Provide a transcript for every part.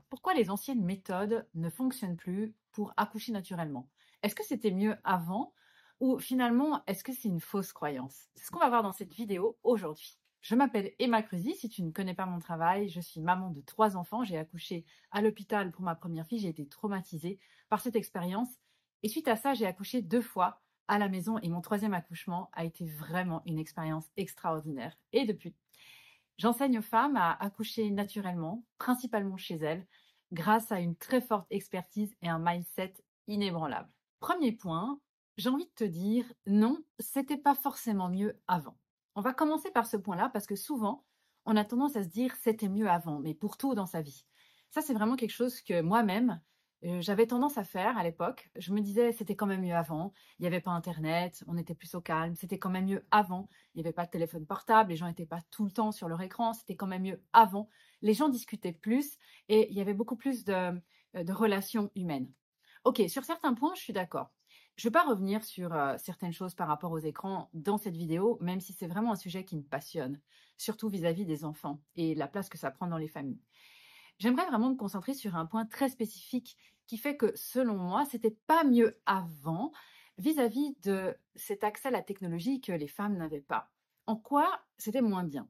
pourquoi les anciennes méthodes ne fonctionnent plus pour accoucher naturellement? Est-ce que c'était mieux avant ou finalement, est-ce que c'est une fausse croyance? C'est ce qu'on va voir dans cette vidéo aujourd'hui. Je m'appelle Emma Cruzy, si tu ne connais pas mon travail, je suis maman de 3 enfants, j'ai accouché à l'hôpital pour ma première fille, j'ai été traumatisée par cette expérience et suite à ça, j'ai accouché 2 fois à la maison et mon troisième accouchement a été vraiment une expérience extraordinaire. Et depuis, j'enseigne aux femmes à accoucher naturellement, principalement chez elles, grâce à une très forte expertise et un mindset inébranlable. Premier point, j'ai envie de te dire, non, c'était pas forcément mieux avant. On va commencer par ce point-là parce que souvent, on a tendance à se dire c'était mieux avant, mais pour tout dans sa vie. Ça, c'est vraiment quelque chose que moi-même, j'avais tendance à faire à l'époque. Je me disais c'était quand même mieux avant. Il n'y avait pas Internet, on était plus au calme. C'était quand même mieux avant. Il n'y avait pas de téléphone portable, les gens n'étaient pas tout le temps sur leur écran, c'était quand même mieux avant. Les gens discutaient plus et il y avait beaucoup plus de relations humaines. Ok, sur certains points, je suis d'accord. Je ne vais pas revenir sur certaines choses par rapport aux écrans dans cette vidéo, même si c'est vraiment un sujet qui me passionne, surtout vis-à-vis des enfants et la place que ça prend dans les familles. J'aimerais vraiment me concentrer sur un point très spécifique qui fait que, selon moi, c'était pas mieux avant vis-à-vis de cet accès à la technologie que les femmes n'avaient pas. En quoi c'était moins bien?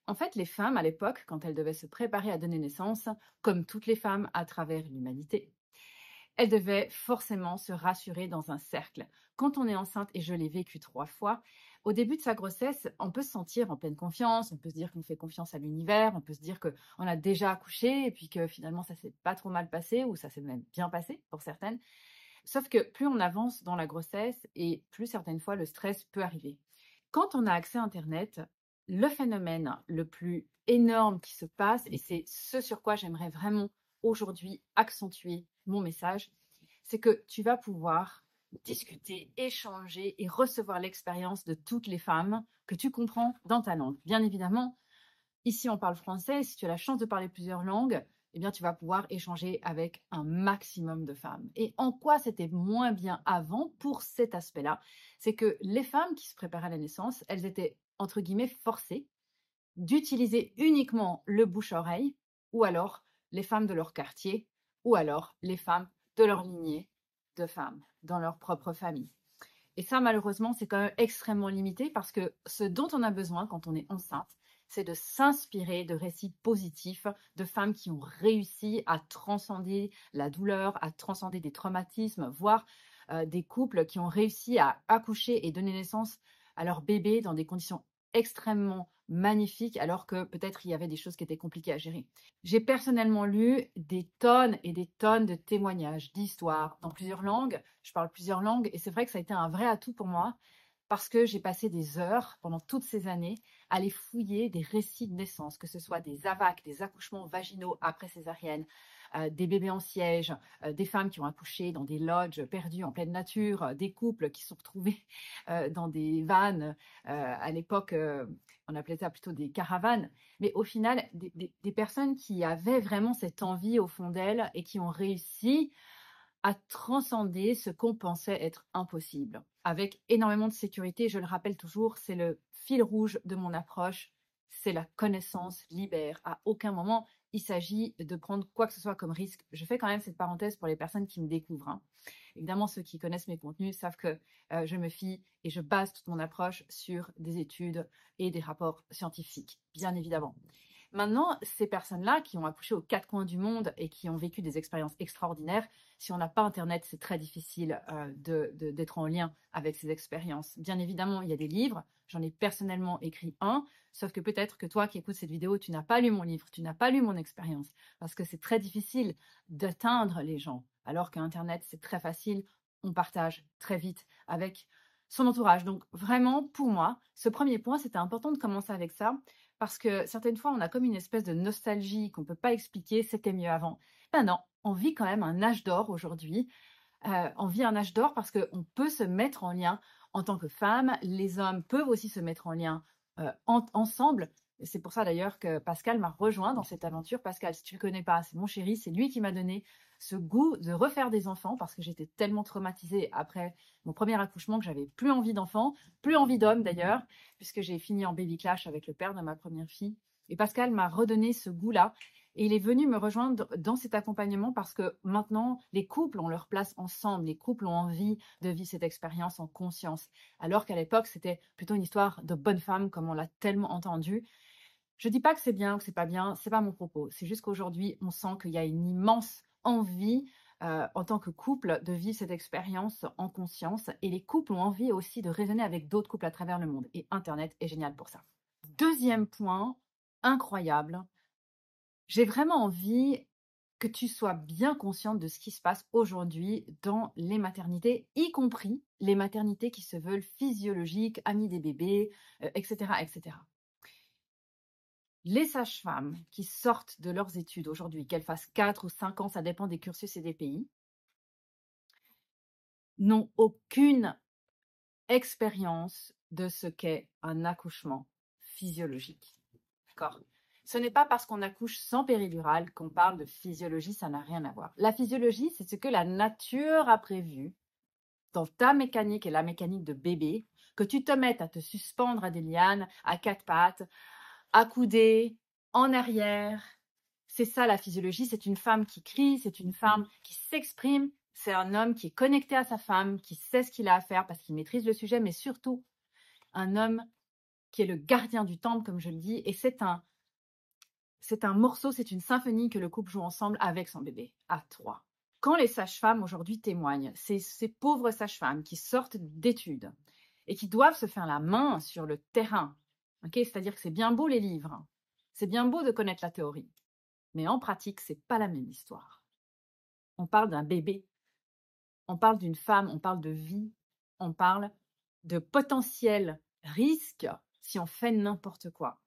En fait, les femmes, à l'époque, quand elles devaient se préparer à donner naissance, comme toutes les femmes à travers l'humanité, elle devait forcément se rassurer dans un cercle. Quand on est enceinte, et je l'ai vécu 3 fois, au début de sa grossesse, on peut se sentir en pleine confiance, on peut se dire qu'on fait confiance à l'univers, on peut se dire qu'on a déjà accouché et puis que finalement ça s'est pas trop mal passé ou ça s'est même bien passé pour certaines. Sauf que plus on avance dans la grossesse et plus certaines fois le stress peut arriver. Quand on a accès à Internet, le phénomène le plus énorme qui se passe, et c'est ce sur quoi j'aimerais vraiment aujourd'hui accentuer mon message, c'est que tu vas pouvoir discuter, échanger et recevoir l'expérience de toutes les femmes que tu comprends dans ta langue. Bien évidemment, ici on parle français, si tu as la chance de parler plusieurs langues, eh bien tu vas pouvoir échanger avec un maximum de femmes. Et en quoi c'était moins bien avant pour cet aspect-là, c'est que les femmes qui se préparaient à la naissance, elles étaient entre guillemets forcées d'utiliser uniquement le bouche-oreille, ou alors les femmes de leur quartier, ou alors les femmes de leur lignée de femmes, dans leur propre famille. Et ça, malheureusement, c'est quand même extrêmement limité parce que ce dont on a besoin quand on est enceinte, c'est de s'inspirer de récits positifs de femmes qui ont réussi à transcender la douleur, à transcender des traumatismes, voire des couples qui ont réussi à accoucher et donner naissance à leur bébé dans des conditions extrêmement magnifiques, alors que peut-être il y avait des choses qui étaient compliquées à gérer. J'ai personnellement lu des tonnes et des tonnes de témoignages, d'histoires dans plusieurs langues. Je parle plusieurs langues et c'est vrai que ça a été un vrai atout pour moi parce que j'ai passé des heures pendant toutes ces années à aller fouiller des récits de naissance, que ce soit des AVAC, des accouchements vaginaux après césarienne, des bébés en siège, des femmes qui ont accouché dans des lodges perdues en pleine nature, des couples qui se sont retrouvés dans des vannes. À l'époque, on appelait ça plutôt des caravanes. Mais au final, des personnes qui avaient vraiment cette envie au fond d'elles et qui ont réussi à transcender ce qu'on pensait être impossible, avec énormément de sécurité. Je le rappelle toujours, c'est le fil rouge de mon approche, c'est la connaissance libère. À aucun moment, il s'agit de prendre quoi que ce soit comme risque. Je fais quand même cette parenthèse pour les personnes qui me découvrent, hein. Évidemment, ceux qui connaissent mes contenus savent que je me fie et je base toute mon approche sur des études et des rapports scientifiques, bien évidemment. Maintenant, ces personnes-là qui ont accouché aux 4 coins du monde et qui ont vécu des expériences extraordinaires, si on n'a pas Internet, c'est très difficile d'être en lien avec ces expériences. Bien évidemment, il y a des livres. J'en ai personnellement écrit un, sauf que peut-être que toi qui écoutes cette vidéo, tu n'as pas lu mon livre, tu n'as pas lu mon expérience, parce que c'est très difficile d'atteindre les gens, alors qu'Internet, c'est très facile, on partage très vite avec son entourage. Donc vraiment, pour moi, ce premier point, c'était important de commencer avec ça, parce que certaines fois, on a comme une espèce de nostalgie qu'on ne peut pas expliquer, c'était mieux avant. Ben non, on vit quand même un âge d'or aujourd'hui. On vit un âge d'or parce qu'on peut se mettre en lien en tant que femme. Les hommes peuvent aussi se mettre en lien ensemble. C'est pour ça d'ailleurs que Pascal m'a rejoint dans cette aventure. Pascal, si tu ne le connais pas, c'est mon chéri, c'est lui qui m'a donné ce goût de refaire des enfants parce que j'étais tellement traumatisée après mon premier accouchement que j'avais plus envie d'enfants, plus envie d'hommes d'ailleurs, puisque j'ai fini en baby clash avec le père de ma première fille. Et Pascal m'a redonné ce goût-là. Et il est venu me rejoindre dans cet accompagnement parce que maintenant, les couples ont leur place ensemble, les couples ont envie de vivre cette expérience en conscience. Alors qu'à l'époque, c'était plutôt une histoire de bonne femme, comme on l'a tellement entendu. Je dis pas que c'est bien ou que c'est pas bien, c'est pas mon propos. C'est juste qu'aujourd'hui, on sent qu'il y a une immense envie en tant que couple de vivre cette expérience en conscience. Et les couples ont envie aussi de raisonner avec d'autres couples à travers le monde. Et Internet est génial pour ça. Deuxième point, incroyable. J'ai vraiment envie que tu sois bien consciente de ce qui se passe aujourd'hui dans les maternités, y compris les maternités qui se veulent physiologiques, amies des bébés, etc., etc. Les sages-femmes qui sortent de leurs études aujourd'hui, qu'elles fassent 4 ou 5 ans, ça dépend des cursus et des pays, n'ont aucune expérience de ce qu'est un accouchement physiologique. D'accord ? Ce n'est pas parce qu'on accouche sans péridurale qu'on parle de physiologie, ça n'a rien à voir. La physiologie, c'est ce que la nature a prévu dans ta mécanique et la mécanique de bébé, que tu te mettes à te suspendre à des lianes, à 4 pattes, accoudé, en arrière. C'est ça la physiologie, c'est une femme qui crie, c'est une femme qui s'exprime, c'est un homme qui est connecté à sa femme, qui sait ce qu'il a à faire parce qu'il maîtrise le sujet, mais surtout un homme qui est le gardien du temple, comme je le dis, et c'est un morceau, c'est une symphonie que le couple joue ensemble avec son bébé, à 3. Quand les sages-femmes aujourd'hui témoignent, ces pauvres sages-femmes qui sortent d'études et qui doivent se faire la main sur le terrain, c'est-à-dire que c'est bien beau les livres, c'est bien beau de connaître la théorie, mais en pratique, c'est pas la même histoire. On parle d'un bébé, on parle d'une femme, on parle de vie, on parle de potentiels risques si on fait n'importe quoi.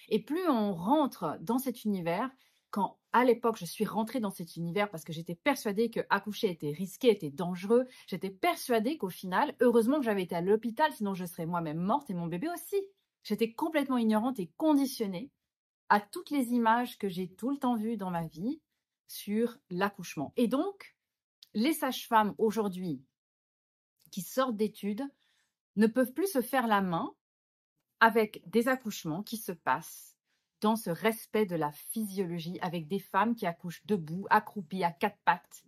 Et plus on rentre dans cet univers, quand à l'époque je suis rentrée dans cet univers parce que j'étais persuadée que accoucher était risqué, était dangereux, j'étais persuadée qu'au final, heureusement que j'avais été à l'hôpital, sinon je serais moi-même morte et mon bébé aussi. J'étais complètement ignorante et conditionnée à toutes les images que j'ai tout le temps vues dans ma vie sur l'accouchement. Et donc, les sages-femmes aujourd'hui qui sortent d'études ne peuvent plus se faire la main avec des accouchements qui se passent dans ce respect de la physiologie, avec des femmes qui accouchent debout, accroupies, à 4 pattes,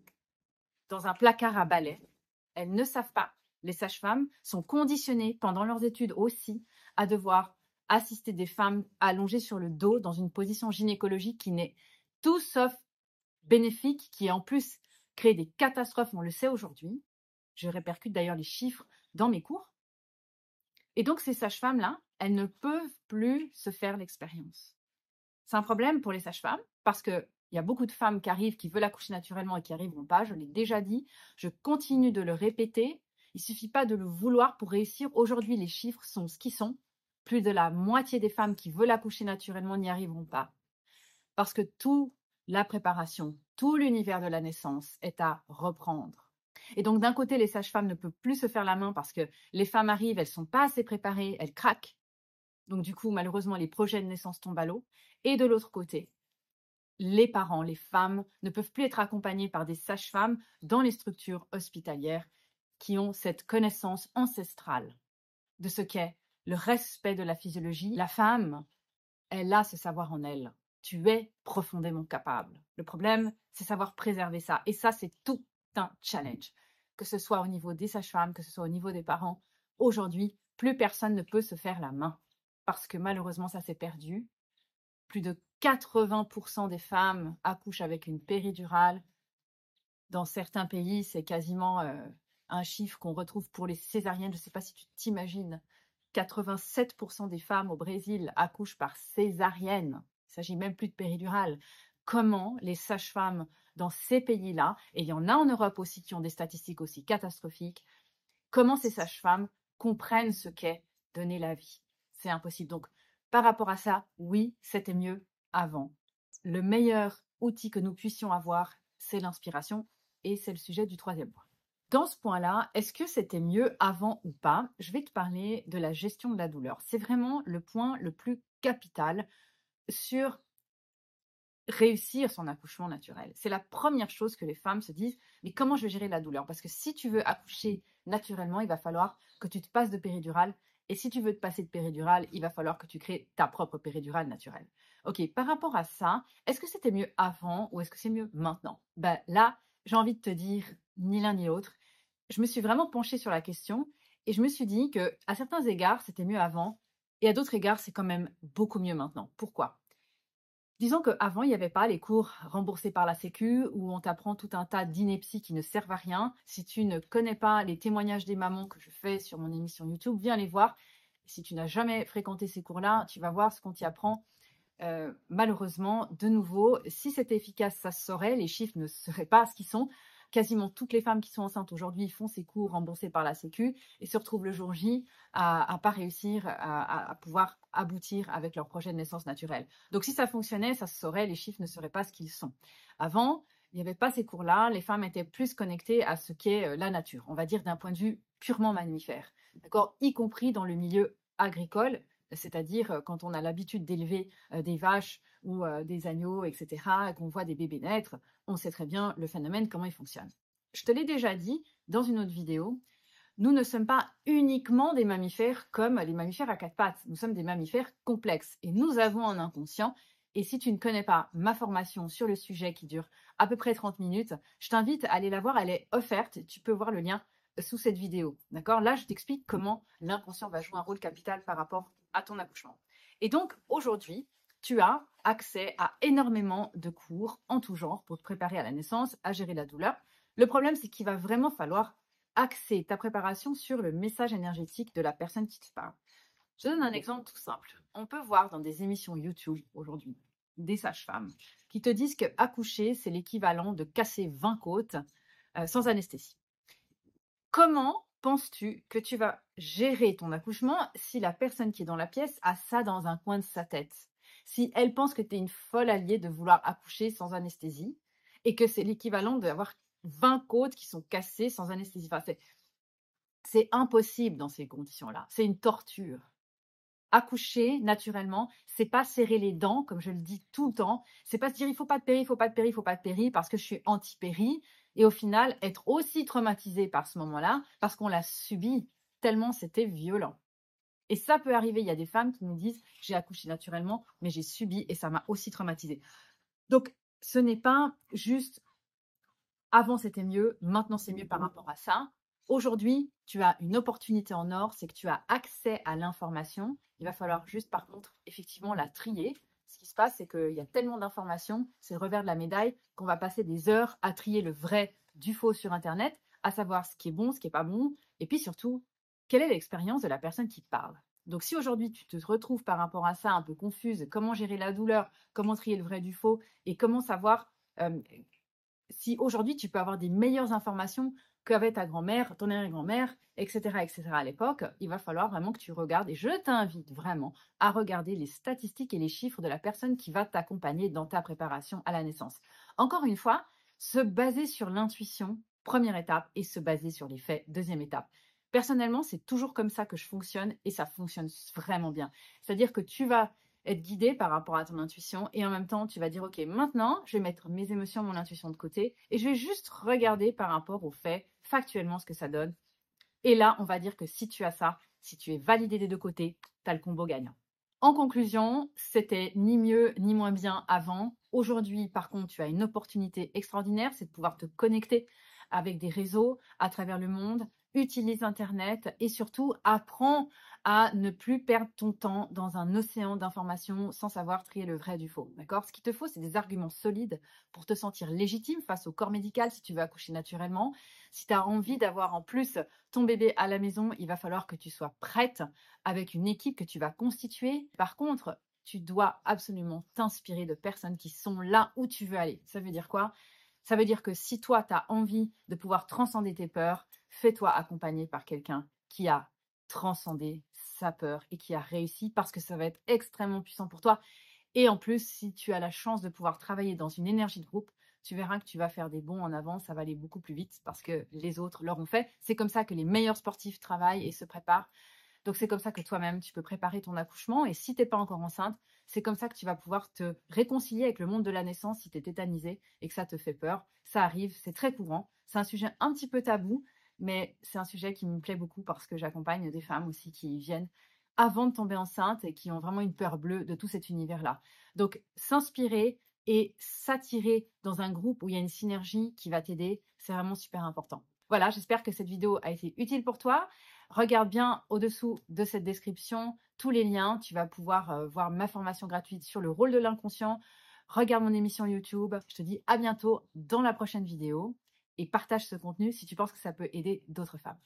dans un placard à balai. Elles ne savent pas. Les sages-femmes sont conditionnées pendant leurs études aussi à devoir assister des femmes allongées sur le dos dans une position gynécologique qui n'est tout sauf bénéfique, qui en plus crée des catastrophes, on le sait aujourd'hui. Je répercute d'ailleurs les chiffres dans mes cours. Et donc, ces sages-femmes-là, elles ne peuvent plus se faire l'expérience. C'est un problème pour les sages-femmes parce qu'il y a beaucoup de femmes qui arrivent, qui veulent accoucher naturellement et qui n'y arriveront pas. Je l'ai déjà dit, je continue de le répéter. Il ne suffit pas de le vouloir pour réussir. Aujourd'hui, les chiffres sont ce qu'ils sont. Plus de la moitié des femmes qui veulent accoucher naturellement n'y arriveront pas. Parce que toute la préparation, tout l'univers de la naissance est à reprendre. Et donc, d'un côté, les sages-femmes ne peuvent plus se faire la main parce que les femmes arrivent, elles ne sont pas assez préparées, elles craquent. Donc, du coup, malheureusement, les projets de naissance tombent à l'eau. Et de l'autre côté, les parents, les femmes, ne peuvent plus être accompagnés par des sages-femmes dans les structures hospitalières qui ont cette connaissance ancestrale de ce qu'est le respect de la physiologie. La femme, elle a ce savoir en elle. Tu es profondément capable. Le problème, c'est savoir préserver ça. Et ça, c'est tout un challenge. Que ce soit au niveau des sages-femmes, que ce soit au niveau des parents. Aujourd'hui, plus personne ne peut se faire la main. Parce que malheureusement, ça s'est perdu. Plus de 80% des femmes accouchent avec une péridurale. Dans certains pays, c'est quasiment un chiffre qu'on retrouve pour les césariennes. Je ne sais pas si tu t'imagines. 87% des femmes au Brésil accouchent par césarienne. Il ne s'agit même plus de péridurale. Comment les sages-femmes dans ces pays-là, et il y en a en Europe aussi qui ont des statistiques aussi catastrophiques, comment ces sages-femmes comprennent ce qu'est donner la vie? C'est impossible. Donc, par rapport à ça, oui, c'était mieux avant. Le meilleur outil que nous puissions avoir, c'est l'inspiration, et c'est le sujet du troisième point. Dans ce point-là, est-ce que c'était mieux avant ou pas? Je vais te parler de la gestion de la douleur. C'est vraiment le point le plus capital sur réussir son accouchement naturel. C'est la première chose que les femmes se disent, mais comment je vais gérer la douleur? Parce que si tu veux accoucher naturellement, il va falloir que tu te passes de péridurale. Et si tu veux te passer de péridurale, il va falloir que tu crées ta propre péridurale naturelle. OK, par rapport à ça, est-ce que c'était mieux avant ou est-ce que c'est mieux maintenant? Ben, là, j'ai envie de te dire ni l'un ni l'autre. Je me suis vraiment penchée sur la question et je me suis dit que à certains égards, c'était mieux avant et à d'autres égards, c'est quand même beaucoup mieux maintenant. Pourquoi? Disons qu'avant, il n'y avait pas les cours remboursés par la Sécu où on t'apprend tout un tas d'inepties qui ne servent à rien. Si tu ne connais pas les témoignages des mamans que je fais sur mon émission YouTube, viens les voir. Si tu n'as jamais fréquenté ces cours-là, tu vas voir ce qu'on t'y apprend. Malheureusement, de nouveau, si c'était efficace, ça se saurait, les chiffres ne seraient pas ce qu'ils sont. Quasiment toutes les femmes qui sont enceintes aujourd'hui font ces cours remboursés par la Sécu et se retrouvent le jour J à pas réussir à pouvoir aboutir avec leur projet de naissance naturelle. Donc si ça fonctionnait, ça se saurait, les chiffres ne seraient pas ce qu'ils sont. Avant, il n'y avait pas ces cours-là, les femmes étaient plus connectées à ce qu'est la nature, on va dire d'un point de vue purement mammifère, d'accord, y compris dans le milieu agricole, c'est-à-dire quand on a l'habitude d'élever des vaches ou des agneaux, etc., et qu'on voit des bébés naître, on sait très bien le phénomène, comment il fonctionne. Je te l'ai déjà dit dans une autre vidéo, nous ne sommes pas uniquement des mammifères comme les mammifères à quatre pattes, nous sommes des mammifères complexes et nous avons un inconscient. Et si tu ne connais pas ma formation sur le sujet qui dure à peu près 30 minutes, je t'invite à aller la voir, elle est offerte, tu peux voir le lien sous cette vidéo. D'accord? Là, je t'explique comment l'inconscient va jouer un rôle capital par rapport à ton accouchement. Et donc, aujourd'hui, tu as accès à énormément de cours en tout genre pour te préparer à la naissance, à gérer la douleur. Le problème, c'est qu'il va vraiment falloir axer ta préparation sur le message énergétique de la personne qui te parle. Je donne un exemple tout simple. On peut voir dans des émissions YouTube aujourd'hui des sages-femmes qui te disent que accoucher, c'est l'équivalent de casser 20 côtes sans anesthésie. Comment penses-tu que tu vas gérer ton accouchement si la personne qui est dans la pièce a ça dans un coin de sa tête? Si elle pense que tu es une folle alliée de vouloir accoucher sans anesthésie et que c'est l'équivalent d'avoir 20 côtes qui sont cassées sans anesthésie. Enfin, c'est impossible dans ces conditions-là. C'est une torture. Accoucher naturellement, c'est pas serrer les dents, comme je le dis tout le temps. C'est pas se dire il faut pas de péri, il faut pas de péri, il faut pas de péri parce que je suis anti-péri. Et au final, être aussi traumatisé par ce moment-là parce qu'on l'a subi tellement c'était violent. Et ça peut arriver. Il y a des femmes qui nous disent j'ai accouché naturellement, mais j'ai subi et ça m'a aussi traumatisé. Donc, ce n'est pas juste avant c'était mieux, maintenant c'est mieux par rapport à ça. Aujourd'hui, tu as une opportunité en or, c'est que tu as accès à l'information. Il va falloir juste, par contre, effectivement, la trier. Ce qui se passe, c'est qu'il y a tellement d'informations, c'est le revers de la médaille, qu'on va passer des heures à trier le vrai du faux sur Internet, à savoir ce qui est bon, ce qui n'est pas bon, et puis surtout, quelle est l'expérience de la personne qui parle. Donc si aujourd'hui tu te retrouves par rapport à ça un peu confuse, comment gérer la douleur, comment trier le vrai du faux, et comment savoir si aujourd'hui tu peux avoir des meilleures informations qu'avait ta grand-mère, ton arrière-grand-mère, etc., etc. à l'époque, il va falloir vraiment que tu regardes, et je t'invite vraiment à regarder les statistiques et les chiffres de la personne qui va t'accompagner dans ta préparation à la naissance. Encore une fois, se baser sur l'intuition, première étape, et se baser sur les faits, deuxième étape. Personnellement, c'est toujours comme ça que je fonctionne et ça fonctionne vraiment bien. C'est-à-dire que tu vas être guidé par rapport à ton intuition et en même temps, tu vas dire, OK, maintenant, je vais mettre mes émotions, mon intuition de côté et je vais juste regarder par rapport aux faits, factuellement, ce que ça donne. Et là, on va dire que si tu as ça, si tu es validé des deux côtés, tu as le combo gagnant. En conclusion, c'était ni mieux ni moins bien avant. Aujourd'hui, par contre, tu as une opportunité extraordinaire, c'est de pouvoir te connecter avec des réseaux à travers le monde, utilise Internet et surtout apprends à ne plus perdre ton temps dans un océan d'informations sans savoir trier le vrai du faux. D'accord? Ce qu'il te faut, c'est des arguments solides pour te sentir légitime face au corps médical si tu veux accoucher naturellement. Si tu as envie d'avoir en plus ton bébé à la maison, il va falloir que tu sois prête avec une équipe que tu vas constituer. Par contre, tu dois absolument t'inspirer de personnes qui sont là où tu veux aller. Ça veut dire quoi? Ça veut dire que si toi, tu as envie de pouvoir transcender tes peurs, fais-toi accompagner par quelqu'un qui a transcendé sa peur et qui a réussi parce que ça va être extrêmement puissant pour toi. Et en plus, si tu as la chance de pouvoir travailler dans une énergie de groupe, tu verras que tu vas faire des bonds en avant, ça va aller beaucoup plus vite parce que les autres leur ont fait. C'est comme ça que les meilleurs sportifs travaillent et se préparent. Donc c'est comme ça que toi-même, tu peux préparer ton accouchement. Et si tu n'es pas encore enceinte, c'est comme ça que tu vas pouvoir te réconcilier avec le monde de la naissance si tu es tétanisé et que ça te fait peur. Ça arrive, c'est très courant. C'est un sujet un petit peu tabou, mais c'est un sujet qui me plaît beaucoup parce que j'accompagne des femmes aussi qui viennent avant de tomber enceinte et qui ont vraiment une peur bleue de tout cet univers-là. Donc, s'inspirer et s'attirer dans un groupe où il y a une synergie qui va t'aider, c'est vraiment super important. Voilà, j'espère que cette vidéo a été utile pour toi. Regarde bien au-dessous de cette description tous les liens. Tu vas pouvoir voir ma formation gratuite sur le rôle de l'inconscient. Regarde mon émission YouTube. Je te dis à bientôt dans la prochaine vidéo et partage ce contenu si tu penses que ça peut aider d'autres femmes.